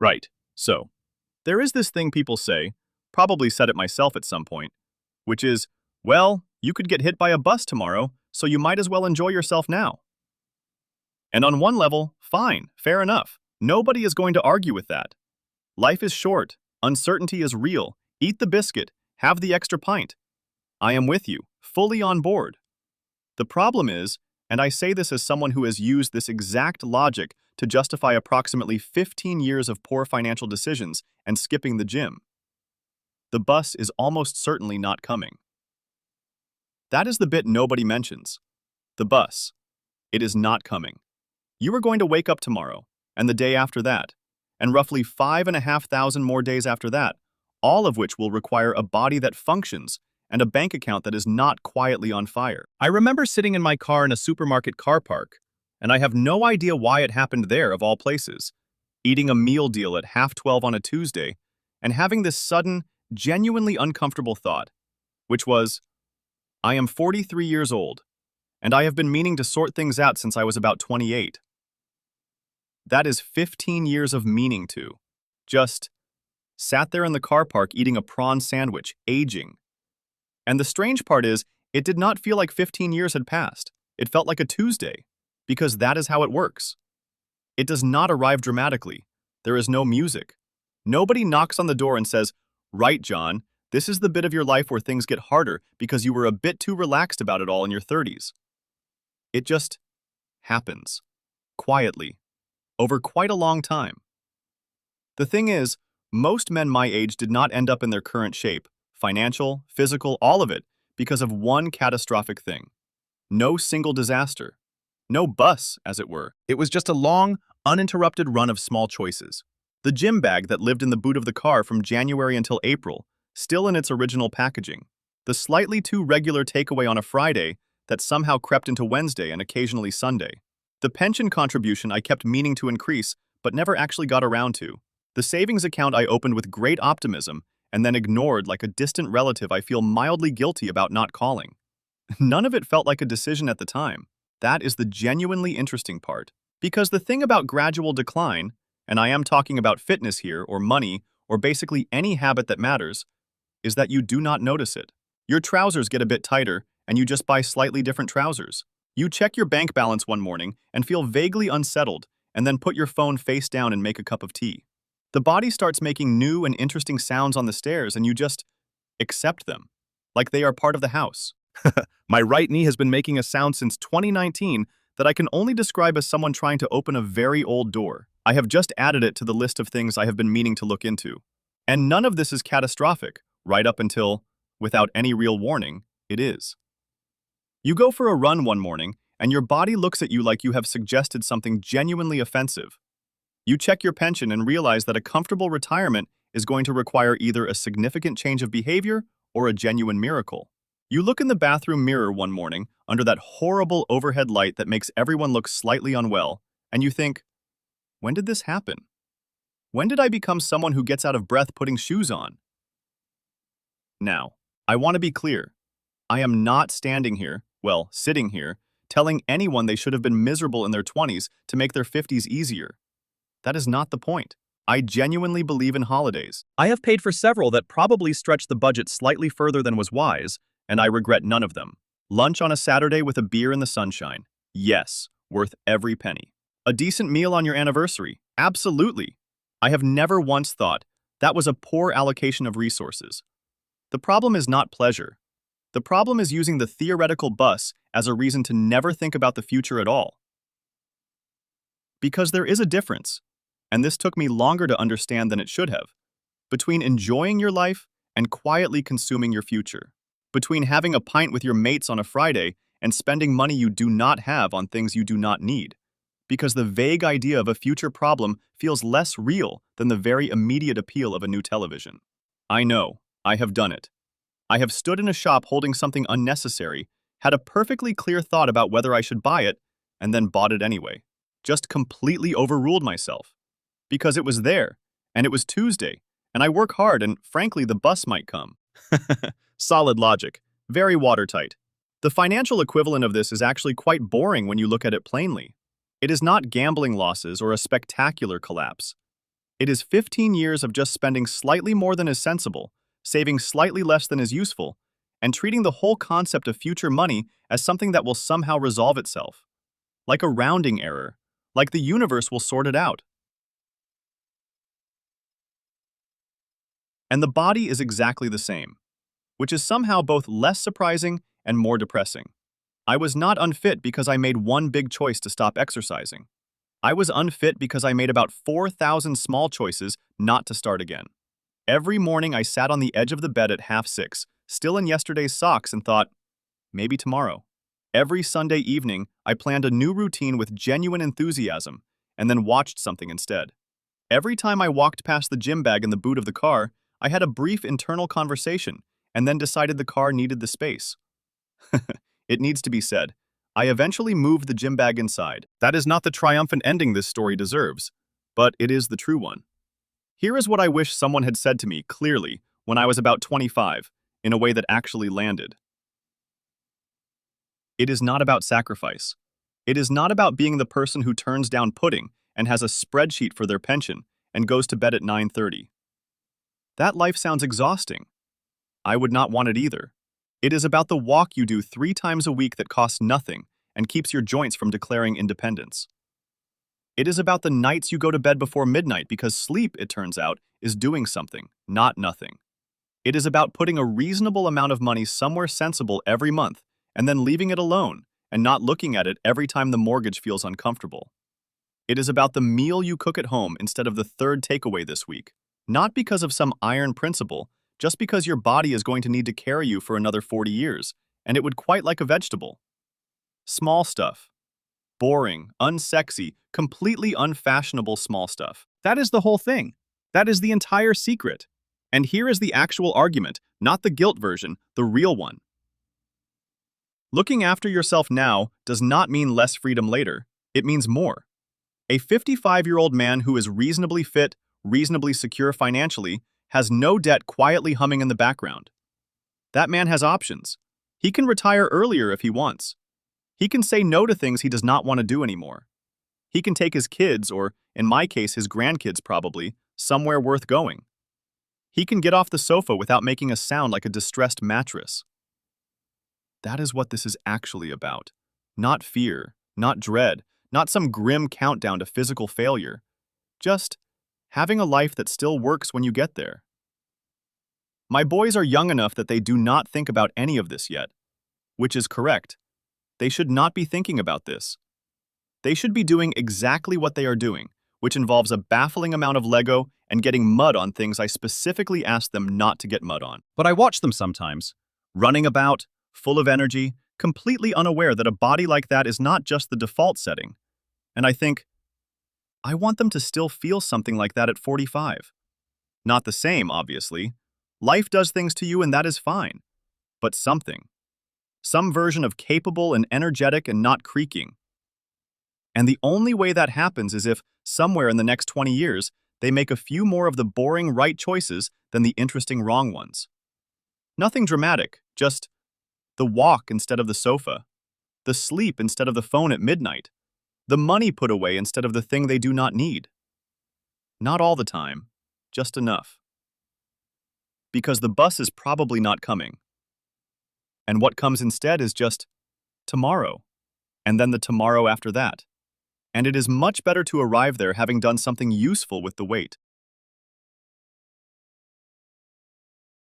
Right. So, there is this thing people say, probably said it myself at some point, which is, well, you could get hit by a bus tomorrow, so you might as well enjoy yourself now. And on one level, fine, fair enough. Nobody is going to argue with that. Life is short, uncertainty is real, eat the biscuit, have the extra pint. I am with you, fully on board. The problem is, and I say this as someone who has used this exact logic to justify approximately 15 years of poor financial decisions and skipping the gym. The bus is almost certainly not coming. That is the bit nobody mentions. The bus. It is not coming. You are going to wake up tomorrow, and the day after that, and roughly 5,500 more days after that, all of which will require a body that functions and a bank account that is not quietly on fire. I remember sitting in my car in a supermarket car park, and I have no idea why it happened there of all places, eating a meal deal at 12:30 on a Tuesday, and having this sudden, genuinely uncomfortable thought, which was, I am 43 years old, and I have been meaning to sort things out since I was about 28. That is 15 years of meaning to. Just sat there in the car park eating a prawn sandwich, aging. And the strange part is, it did not feel like 15 years had passed. It felt like a Tuesday, because that is how it works. It does not arrive dramatically. There is no music. Nobody knocks on the door and says, right, John, this is the bit of your life where things get harder because you were a bit too relaxed about it all in your 30s. It just happens. Quietly. Over quite a long time. The thing is, most men my age did not end up in their current shape, financial, physical, all of it, because of one catastrophic thing. No single disaster. No bus, as it were. It was just a long, uninterrupted run of small choices. The gym bag that lived in the boot of the car from January until April, still in its original packaging. The slightly too regular takeaway on a Friday that somehow crept into Wednesday and occasionally Sunday. The pension contribution I kept meaning to increase, but never actually got around to. The savings account I opened with great optimism and then ignored like a distant relative I feel mildly guilty about not calling. None of it felt like a decision at the time. That is the genuinely interesting part. Because the thing about gradual decline, and I am talking about fitness here, or money, or basically any habit that matters, is that you do not notice it. Your trousers get a bit tighter, and you just buy slightly different trousers. You check your bank balance one morning and feel vaguely unsettled, and then put your phone face down and make a cup of tea. The body starts making new and interesting sounds on the stairs, and you just accept them, like they are part of the house. My right knee has been making a sound since 2019 that I can only describe as someone trying to open a very old door. I have just added it to the list of things I have been meaning to look into. And none of this is catastrophic, right up until, without any real warning, it is. You go for a run one morning, and your body looks at you like you have suggested something genuinely offensive. You check your pension and realize that a comfortable retirement is going to require either a significant change of behavior or a genuine miracle. You look in the bathroom mirror one morning under that horrible overhead light that makes everyone look slightly unwell, and you think, when did this happen? When did I become someone who gets out of breath putting shoes on? Now, I want to be clear. I am not standing here, well, sitting here, telling anyone they should have been miserable in their 20s to make their 50s easier. That is not the point. I genuinely believe in holidays. I have paid for several that probably stretched the budget slightly further than was wise, and I regret none of them. Lunch on a Saturday with a beer in the sunshine. Yes, worth every penny. A decent meal on your anniversary. Absolutely. I have never once thought that was a poor allocation of resources. The problem is not pleasure. The problem is using the theoretical bus as a reason to never think about the future at all. Because there is a difference, and this took me longer to understand than it should have, between enjoying your life and quietly consuming your future. Between having a pint with your mates on a Friday and spending money you do not have on things you do not need. Because the vague idea of a future problem feels less real than the very immediate appeal of a new television. I know, I have done it. I have stood in a shop holding something unnecessary, had a perfectly clear thought about whether I should buy it, and then bought it anyway. Just completely overruled myself. Because it was there, and it was Tuesday, and I work hard and, frankly, the bus might come. Solid logic. Very watertight. The financial equivalent of this is actually quite boring when you look at it plainly. It is not gambling losses or a spectacular collapse. It is 15 years of just spending slightly more than is sensible, saving slightly less than is useful, and treating the whole concept of future money as something that will somehow resolve itself. Like a rounding error, like the universe will sort it out. And the body is exactly the same, which is somehow both less surprising and more depressing. I was not unfit because I made one big choice to stop exercising. I was unfit because I made about 4,000 small choices not to start again. Every morning I sat on the edge of the bed at 5:30, still in yesterday's socks, and thought, maybe tomorrow. Every Sunday evening, I planned a new routine with genuine enthusiasm, and then watched something instead. Every time I walked past the gym bag in the boot of the car, I had a brief internal conversation, and then decided the car needed the space. It needs to be said, I eventually moved the gym bag inside. That is not the triumphant ending this story deserves, but it is the true one. Here is what I wish someone had said to me clearly when I was about 25, in a way that actually landed. It is not about sacrifice. It is not about being the person who turns down pudding and has a spreadsheet for their pension and goes to bed at 9:30. That life sounds exhausting. I would not want it either. It is about the walk you do 3 times a week that costs nothing and keeps your joints from declaring independence. It is about the nights you go to bed before midnight because sleep, it turns out, is doing something, not nothing. It is about putting a reasonable amount of money somewhere sensible every month and then leaving it alone and not looking at it every time the mortgage feels uncomfortable. It is about the meal you cook at home instead of the third takeaway this week, not because of some iron principle, just because your body is going to need to carry you for another 40 years, and it would quite like a vegetable. Small stuff. Boring, unsexy, completely unfashionable small stuff. That is the whole thing. That is the entire secret. And here is the actual argument, not the guilt version, the real one. Looking after yourself now does not mean less freedom later. It means more. A 55-year-old man who is reasonably fit, reasonably secure financially, has no debt quietly humming in the background. That man has options. He can retire earlier if he wants. He can say no to things he does not want to do anymore. He can take his kids, or in my case his grandkids probably, somewhere worth going. He can get off the sofa without making a sound like a distressed mattress. That is what this is actually about. Not fear, not dread, not some grim countdown to physical failure. Just having a life that still works when you get there. My boys are young enough that they do not think about any of this yet, which is correct. They should not be thinking about this. They should be doing exactly what they are doing, which involves a baffling amount of Lego and getting mud on things I specifically asked them not to get mud on. But I watch them sometimes, running about, full of energy, completely unaware that a body like that is not just the default setting. And I think, I want them to still feel something like that at 45. Not the same, obviously. Life does things to you and that is fine. But something. Some version of capable and energetic and not creaking. And the only way that happens is if, somewhere in the next 20 years, they make a few more of the boring right choices than the interesting wrong ones. Nothing dramatic, just the walk instead of the sofa, the sleep instead of the phone at midnight, the money put away instead of the thing they do not need. Not all the time, just enough. Because the bus is probably not coming. And what comes instead is just tomorrow, and then the tomorrow after that. And it is much better to arrive there having done something useful with the wait.